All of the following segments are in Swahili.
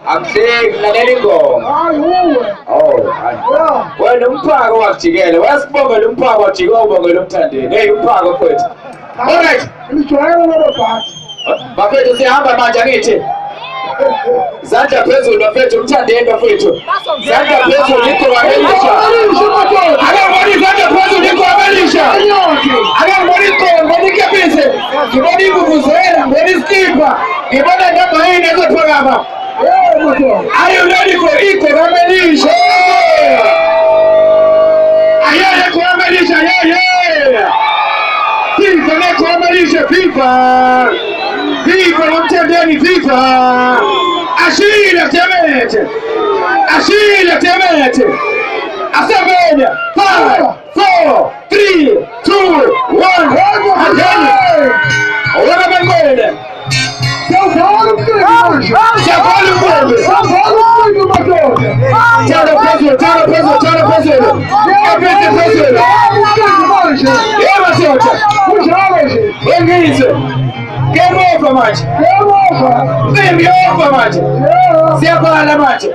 Amsik na niligo. Oh. Well, umpago wa Chigele. Wasibonga umpago wa Chigele ubonga lomthandeni. Hey umpago kwethu. All right. Ngijwayele lo party. Bafethu sihamba manje angithi. Zandla phezulu bafethu umthandeni bafethu. Zandla phezulu ikho wabelisha. Ake ngibona izandla phezulu ikho wabelisha. Ake ngibona ikho, ngibona ikepisi. Ngibona ivuvuzela, ngibona iskipa. Ngibona namba yini ezophakama. Are you ready for Iko Ramelisha? Ayaya Ramelisha, yeah. FIFA Neko Ramelisha, FIFA. FIFA Mtendeni, FIFA. Ashila Temete. Asabenya. 5, 4, 3, 2, 1. Again. São Paulo, Game over, match. Game over, match. Separa, match.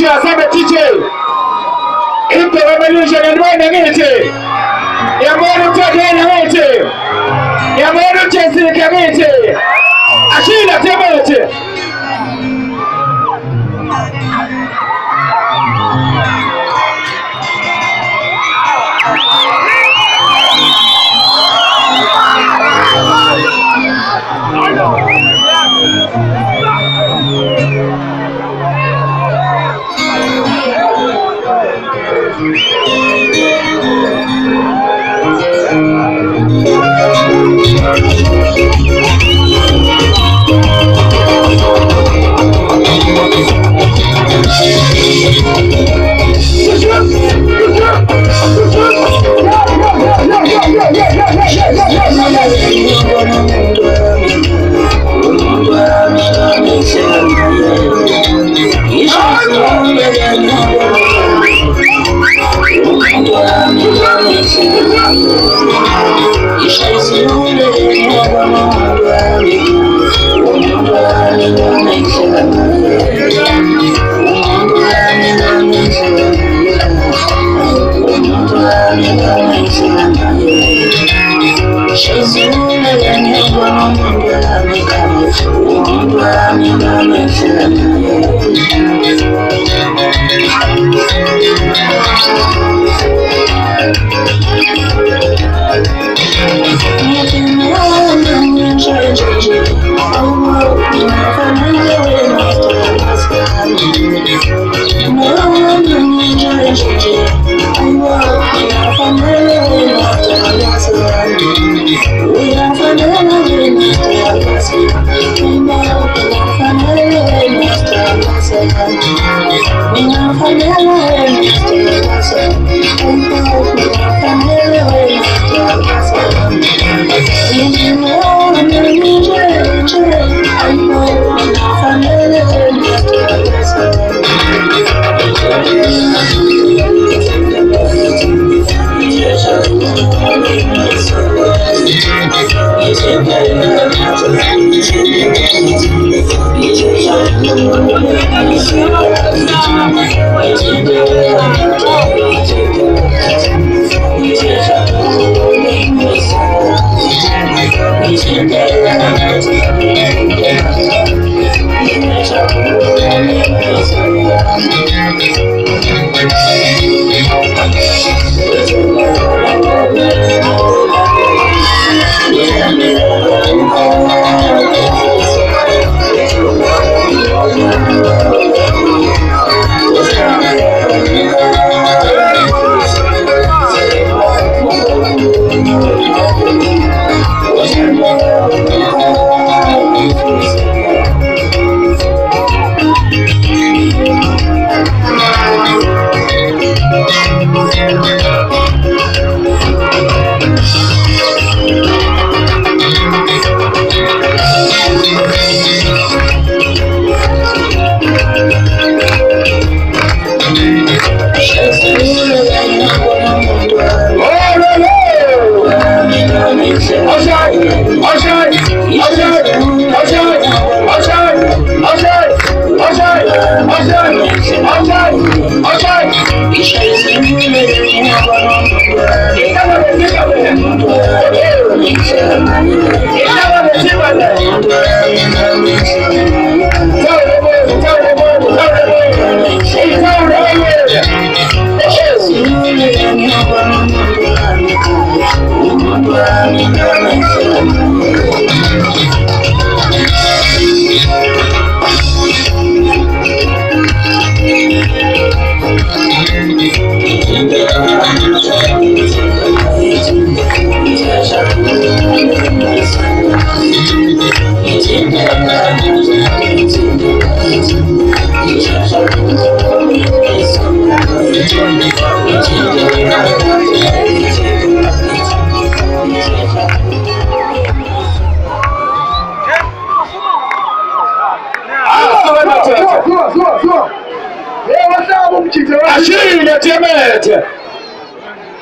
Asante teacher. Iko Ramelisha ndani ngete. Yamoro tadena ngete. Yamoro chesika ngete. Ashila temete. Ashiri na Temete.